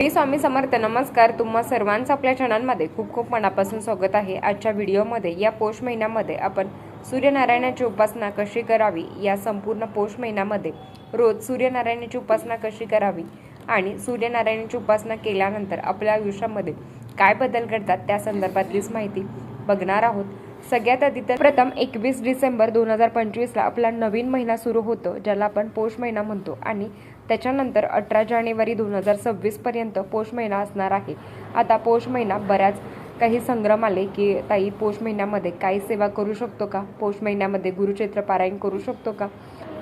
श्री स्वामी समर्थ. नमस्कार. तुम्हा सर्वांचं आपल्या चॅनलमध्ये खूप खूप मनापासून स्वागत आहे. आजच्या व्हिडिओमध्ये या पौष महिन्यामध्ये आपण सूर्यनारायणाची उपासना कशी करावी, या संपूर्ण पौष महिन्यामध्ये रोज सूर्यनारायणाची उपासना कशी करावी आणि सूर्यनारायणाची उपासना केल्यानंतर आपल्या आयुष्यामध्ये काय बदल घडतात त्या संदर्भातलीच माहिती बघणार आहोत. सगळ्यात आधी तर प्रथम 21 डिसेंबर 2025ला आपला नवीन महिना सुरू होतो, ज्याला आपण पौष महिना म्हणतो, आणि त्याच्यानंतर 18 जानेवारी 2026 पर्यंत पौष महिना असणार आहे. आता पौष महिना बऱ्याच काही संग्राम आले की ताई पौष महिन्यामध्ये काही सेवा करू शकतो का, पौष महिन्यामध्ये गुरुचैत्र पारायण करू शकतो का,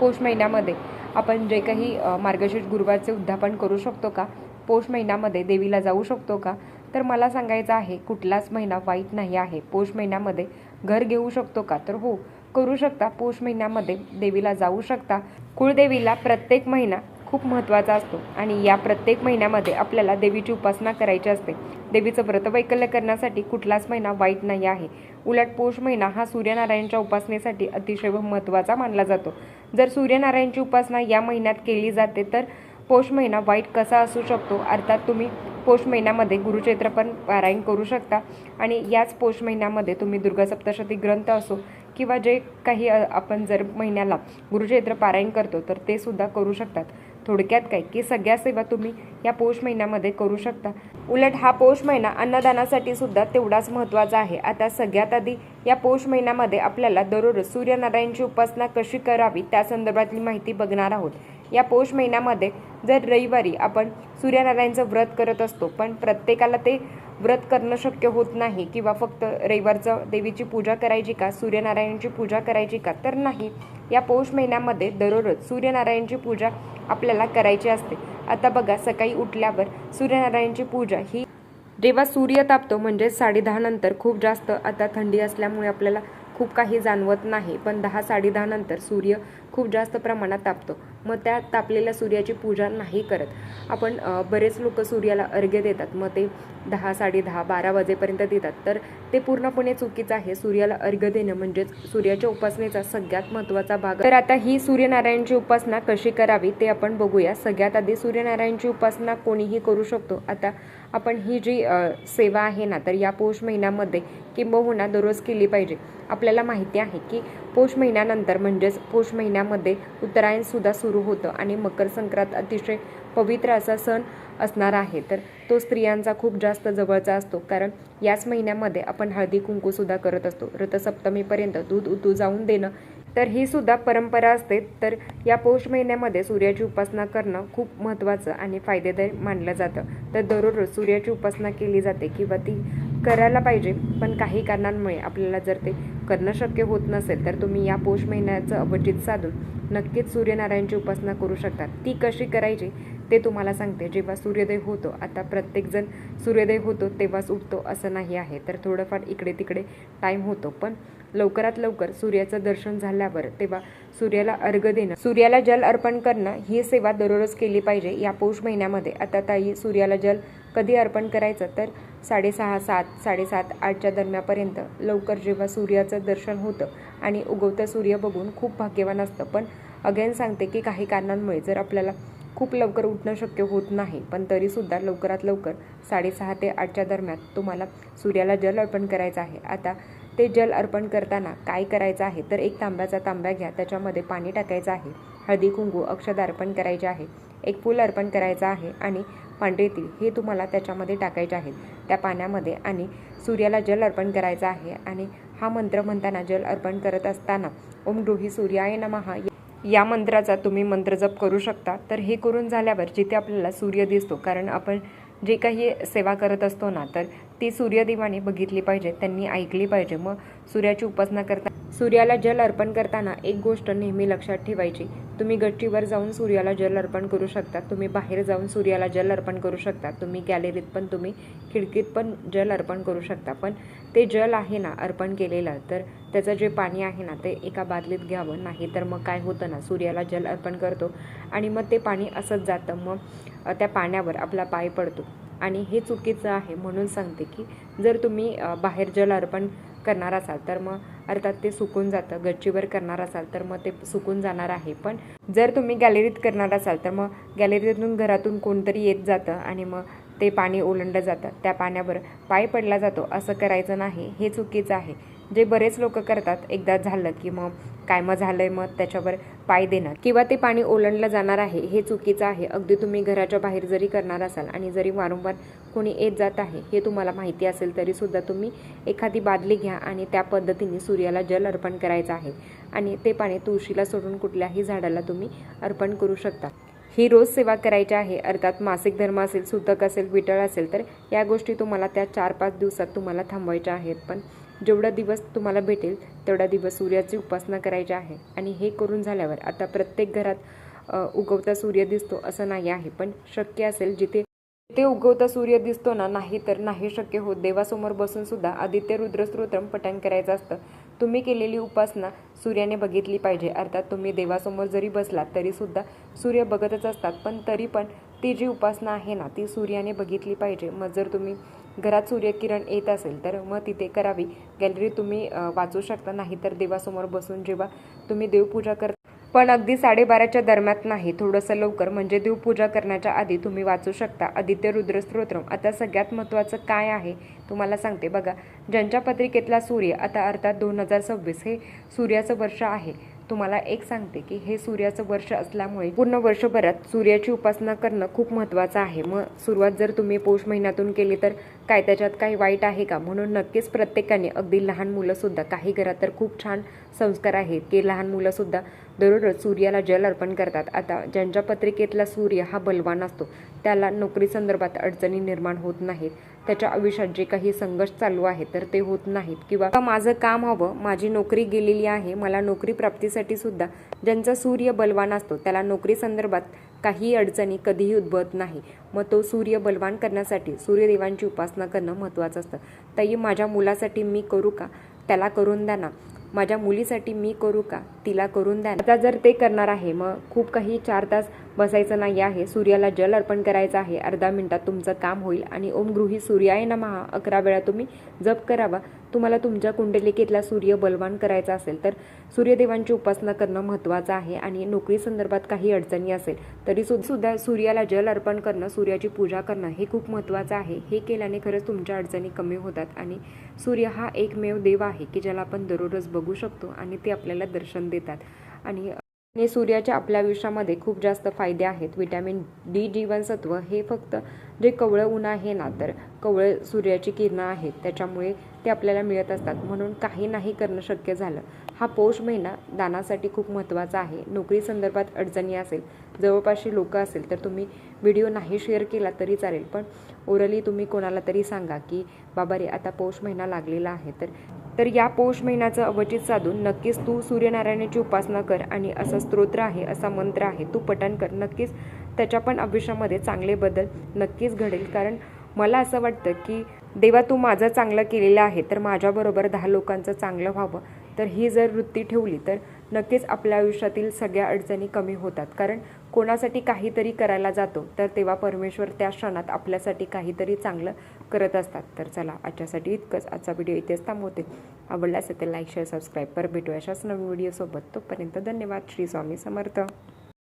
पौष महिन्यामध्ये आपण जे काही मार्गशीर्ष गुरुवारचे उद्यापन करू शकतो का, पौष महिन्यामध्ये देवीला जाऊ शकतो का. तर मला सांगायचं आहे, कुठलाच महिना वाईट नाही आहे. पौष महिन्यामध्ये घर घेऊ शकतो का, तर हो, करू शकता. पौष महिन्यामध्ये देवीला जाऊ शकता. कुळदेवीला प्रत्येक महिना खूप महत्त्वाचा असतो आणि या प्रत्येक महिन्यामध्ये आपल्याला देवीची उपासना करायची असते. देवीचं व्रतवैकल्य करण्यासाठी कुठलाच महिना वाईट नाही आहे. उलट पौष महिना हा सूर्यनारायणच्या उपासनेसाठी अतिशय महत्त्वाचा मानला जातो. जर सूर्यनारायणची उपासना या महिन्यात केली जाते तर पौष महिना वाईट कसा असू शकतो. अर्थात तुम्ही पौष महिन्यामध्ये गुरुचैत्र पण पारायण करू शकता आणि याच पौष महिन्यामध्ये तुम्ही दुर्गा सप्तशती ग्रंथ असो किंवा जे काही आपण जर महिन्याला गुरुचैत्र पारायण करतो तर ते सुद्धा करू शकतात. थोडक्यात काय की सगळ्या सेवा तुम्ही या पौष महिन्यामध्ये करू शकता. उलट हा पौष महिना अन्नदानासाठी सुद्धा तेवढाच महत्त्वाचा आहे. आता सगळ्यात आधी या पौष महिन्यामध्ये आपल्याला दररोज सूर्यनारायणची उपासना कशी करावी त्या संदर्भातली माहिती बघणार आहोत. या पौष महिन्यामध्ये जर रविवारी आपण सूर्यनारायणचं व्रत करत असतो, पण प्रत्येकाला ते व्रत करणं शक्य होत नाही किंवा फक्त रविवारचं देवीची पूजा करायची का, सूर्यनारायणाची पूजा करायची का, तर नाही. या पौष महिन्यामध्ये दररोज सूर्यनारायणची पूजा आपल्याला करायची असते. आता बघा, सकाळी उठल्यावर सूर्यनारायणची पूजा ही जेव्हा सूर्य तापतो म्हणजे 10:30 नंतर, खूप जास्त आता थंडी असल्यामुळे आपल्याला खूप काही जाणवत नाही, पण 10-10:30 नंतर सूर्य खूप जास्त प्रमाणात तापतो. मग त्या तापलेल्या सूर्याची पूजा नाही करत आपण. बरेच लोक सूर्याला अर्घ्य देतात, मग ते 10-10:30-12 वाजेपर्यंत देतात, तर ते पूर्णपणे चुकीचं आहे. सूर्याला अर्घ्य देणं म्हणजेच सूर्याच्या उपासनेचा सगळ्यात महत्त्वाचा भाग. तर आता ही सूर्यनारायणची उपासना कशी करावी ते आपण बघूया. सगळ्यात आधी सूर्यनारायणची उपासना कोणीही करू शकतो. आता आपण ही जी सेवा आहे ना, तर या पौष महिन्यामध्ये किंबहुना दररोज केली पाहिजे. आपल्याला माहिती आहे की पौष महिन्यानंतर म्हणजेच पौष महिन्यामध्ये उत्तरायण सुद्धा सुरू होतं आणि मकर संक्रांत अतिशय पवित्र असा सण असणार आहे. तर तो स्त्रियांचा खूप जास्त जवळचा असतो, कारण याच महिन्यामध्ये आपण हळदी कुंकू सुद्धा करत असतो. रथसप्तमीपर्यंत दूध उतू जाऊन देणं, तर ही सुद्धा परंपरा असते. तर या पौष महिन्यामध्ये सूर्याची उपासना करणं खूप महत्त्वाचं आणि फायदेदायक मानलं जातं. तर दररोज सूर्याची उपासना केली जाते किंवा ती करायला पाहिजे, पण काही कारणांमुळे आपल्याला जर ते करणं शक्य होत नसेल तर तुम्ही या पौष महिन्याचं अवचित साधून नक्कीच सूर्यनारायणची उपासना करू शकता. ती कशी करायची ते तुम्हाला सांगते. जेव्हा सूर्योदय होतो, आता प्रत्येकजण सूर्योदय होतो तेव्हाच उठतो असं नाही आहे, तर थोडंफार इकडे तिकडे टाईम होतो, पण लवकरात लवकर सूर्याचं दर्शन झाल्यावर तेव्हा सूर्याला अर्घ्य देणं, सूर्याला जल अर्पण करणं ही सेवा दररोज केली पाहिजे या पौष महिन्यामध्ये. आता ताई, सूर्याला जल कधी अर्पण करायचं, तर 6:30, 7, 7:30, 8च्या दरम्यानपर्यंत लवकर जेव्हा सूर्याचं दर्शन होतं आणि उगवतं सूर्य बघून खूप भाग्यवान असतं. पण अगेन सांगते की काही कारणांमुळे जर आपल्याला खूप लवकर उठणं शक्य होत नाही, पण तरीसुद्धा लवकरात लवकर 6:30 ते 8च्या दरम्यान तुम्हाला सूर्याला जल अर्पण करायचं आहे. आता ते जल अर्पण करताना काय करायचं आहे, तर एक तांब्याचा तांब्या घ्या, त्याच्यामध्ये पाणी टाकायचं आहे, हळदी कुंकू अक्षता अर्पण करायचे आहे, एक फूल अर्पण करायचं आहे आणि पांढरे तीळ हे तुम्हाला त्याच्यामध्ये टाकायचे आहेत त्या पाण्यामध्ये, आणि सूर्याला जल अर्पण करायचं आहे. आणि हा मंत्र म्हणताना, जल अर्पण करत असताना ओम गृही सूर्याय नमः या मंत्राचा तुम्ही मंत्रजप करू शकता. तर हे करून झाल्यावर जिथे आपल्याला सूर्य दिसतो, कारण आपण जे काही सेवा करत असतो ना, तर ती सूर्यदेवाने बघितली पाहिजे, त्यांनी ऐकली पाहिजे. मग सूर्याची उपासना करता सूर्याला जल अर्पण करताना एक गोष्ट नेहमी लक्षात ठेवायची, तुम्ही गच्चीवर जाऊन सूर्याला जल अर्पण करू शकता, तुम्ही बाहेर जाऊन सूर्याला जल अर्पण करू शकता, तुम्ही गॅलरीत पण, तुम्ही खिडकीत पण जल अर्पण करू शकता. पण ते जल आहे ना अर्पण केलेलं, तर त्याचं जे पाणी आहे ना ते एका बादलीत घ्यावं. नाही तर मग काय होतं ना, सूर्याला जल अर्पण करतो आणि मग ते पाणी असंच जातं, मग त्या पाण्यावर आपला पाय पडतो आणि हे चुकीचं आहे. म्हणून सांगते की जर तुम्ही बाहेर जल अर्पण करणार असाल तर मग अर्थात ते सुकून जातं, गच्चीवर करणार असाल तर मग ते सुकून जाणार आहे. पण जर तुम्ही गॅलरीत करणार असाल तर मग गॅलरीतून घरातून कोणतरी येत जातं आणि मग ते पाणी ओलांडलं जातं, त्या पाण्यावर पाय पडला जातो, असं करायचं नाही, हे चुकीचं आहे. जे बरेच लोक करतात, एकदा झालं की मग काय मग झालंय मग त्याच्यावर पाय देणं किंवा ते पाणी ओलांडलं जाणार आहे, हे चुकीचं आहे. अगदी तुम्ही घराच्या बाहेर जरी करणार असाल आणि जरी वारंवार कोणी येत जात आहे हे तुम्हाला माहिती असेल तरीसुद्धा तुम्ही एखादी बादली घ्या आणि त्या पद्धतीने सूर्याला जल अर्पण करायचं आहे आणि ते पाणी तुळशीला सोडून कुठल्याही झाडाला तुम्ही अर्पण करू शकता. ही रोज सेवा करायची आहे. अर्थात मासिक धर्म असेल, सुतक असेल, विठळ असेल तर या गोष्टी तुम्हाला त्या 4-5 दिवसात तुम्हाला थांबवायच्या आहेत. पण जेवढा दिवस तुम्हाला भेटेल तेवढा दिवस सूर्याची उपासना करायची आहे. आणि हे करून झाल्यावर आता प्रत्येक घरात उगवता सूर्य दिसतो असं नाही आहे, पण शक्य असेल जिथे उगवता सूर्य दिसतो ना, नाही तर नाही शक्य होत, देवासमोर बसून सुद्धा आदित्य रुद्र स्तोत्रम पठण करायचं असतं. तुम्ही केलेली उपासना सूर्याने बघितली पाहिजे. अर्थात तुम्ही देवासमोर जरी बसलात तरीसुद्धा सूर्य बघतच असतात, पण तरी पण ती जी उपासना आहे ना ती सूर्याने बघितली पाहिजे. मग जर तुम्ही घरात सूर्यकिरण येत असेल तर मग तिथे करावी. गॅलरी तुम्ही वाचू शकता, नाही तर देवासमोर बसून जेव्हा तुम्ही देवपूजा करता, पण अगदी 12:30च्या दरम्यान नाही, थोडंसं लवकर, म्हणजे देवपूजा करण्याच्या आधी तुम्ही वाचू शकता आदित्य रुद्र स्तोत्रम. आता सगळ्यात महत्त्वाचं काय आहे तुम्हाला सांगते बघा. ज्यांच्या पत्रिकेतला सूर्य आता अर्थात 2026 हे सूर्याचं वर्ष आहे, तुम्हाला एक सांगते की हे सूर्याचं वर्ष असल्यामुळे पूर्ण वर्षभरात सूर्याची उपासना करणं खूप महत्त्वाचं आहे. मग सुरुवात जर तुम्ही पौष महिन्यातून केली तर काय त्याच्यात काही वाईट आहे का? म्हणून नक्कीच प्रत्येकाने, अगदी लहान मुलंसुद्धा, काही घरात तर खूप छान संस्कार आहेत की लहान मुलंसुद्धा दररोज सूर्याला जल अर्पण करतात. आता ज्यांच्या पत्रिकेतला सूर्य हा बलवान असतो त्याला नोकरी संदर्भात अडचणी निर्माण होत नाहीत, त्याच्या आयुष्यात जे काही संघर्ष चालू आहे तर ते होत नाहीत, किंवा माझं काम हवं, माझी नोकरी गेलेली आहे, मला नोकरी प्राप्तीसाठी सुद्धा ज्यांचा सूर्य बलवान असतो त्याला नोकरी संदर्भात काही अडचणी कधीही उद्भवत नाही. मग तो सूर्य बलवान करण्यासाठी सूर्यदेवांची उपासना करणं महत्त्वाचं असतं. ताई माझ्या मुलासाठी मी करू का? त्याला करून द्या ना. माझ्या मुलीसाठी मी करू का? तिला करून द्या. आता जर ते करणार आहे मग खूप काही 4 तास बसायचं नाही आहे, सूर्याला जल अर्पण करायचं आहे. अर्धा मिनिटात तुमचं काम होईल. आणि ओम गृही सूर्याय नमः 11 वेळा तुम्ही जप करावा. तुम्हाला तुमच्या कुंडलिकेतला सूर्य बलवान करायचा असेल तर सूर्यदेवांची उपासना करणं महत्त्वाचं आहे. आणि नोकरी संदर्भात काही अडचणी असेल तरी सुद्धा सूर्याला जल अर्पण करणं, सूर्याची पूजा करणं हे खूप महत्त्वाचं आहे. हे केल्याने खरंच तुमच्या अडचणी कमी होतात. आणि सूर्य हा एकमेव देव आहे की ज्याला आपण दररोज बघू शकतो आणि ते आपल्याला दर्शन देतात. आणि सूर्याच्या आपल्या आयुष्यामध्ये खूप जास्त फायदे आहेत. व्हिटॅमिन डी, जीवनसत्व, हे फक्त जे कवळं ऊन आहे ना, तर कवळं सूर्याची किरणं आहेत त्याच्यामुळे ते आपल्याला मिळत असतात. म्हणून काही नाही करणं शक्य झालं. हा पौष महिना दानासाठी खूप महत्त्वाचा आहे. नोकरी संदर्भात अडचणी असेल, जवळपासची लोक असेल तर तुम्ही व्हिडिओ नाही शेअर केला तरी चालेल, पण ओरली तुम्ही कोणाला तरी सांगा की बाबा रे आता पौष महिना लागलेला आहे, तर या पौष महिन्याचं अवचित साधून नक्कीच तू सूर्यनारायणाची उपासना कर. आणि असा स्तोत्र आहे, असा मंत्र आहे, तू पठण कर. नक्कीच त्याच्या पण आयुष्यामध्ये चांगले बदल नक्कीच घडेल. कारण मला असं वाटतं की देवा तू माझं चांगलं केलेलं आहे तर माझ्याबरोबर 10 लोकांचं चांगलं व्हावं. तर ही जर वृत्ती ठेवली तर नक्कीच आपल्या आयुष्यातील सगळ्या अडचणी कमी होतात. कारण कोणासाठी काहीतरी करायला जातो तर तेव्हा परमेश्वर त्या क्षणात आपल्यासाठी काहीतरी चांगलं करत असतात. तर चला आजच्यासाठी इतकंच. आजचा व्हिडिओ इथेच थांबवते. आवडला असेल तर लाईक, शेअर, सबस्क्राईब कर. भेटू अशाच नवीन व्हिडिओसोबत. तोपर्यंत धन्यवाद. श्री स्वामी समर्थ.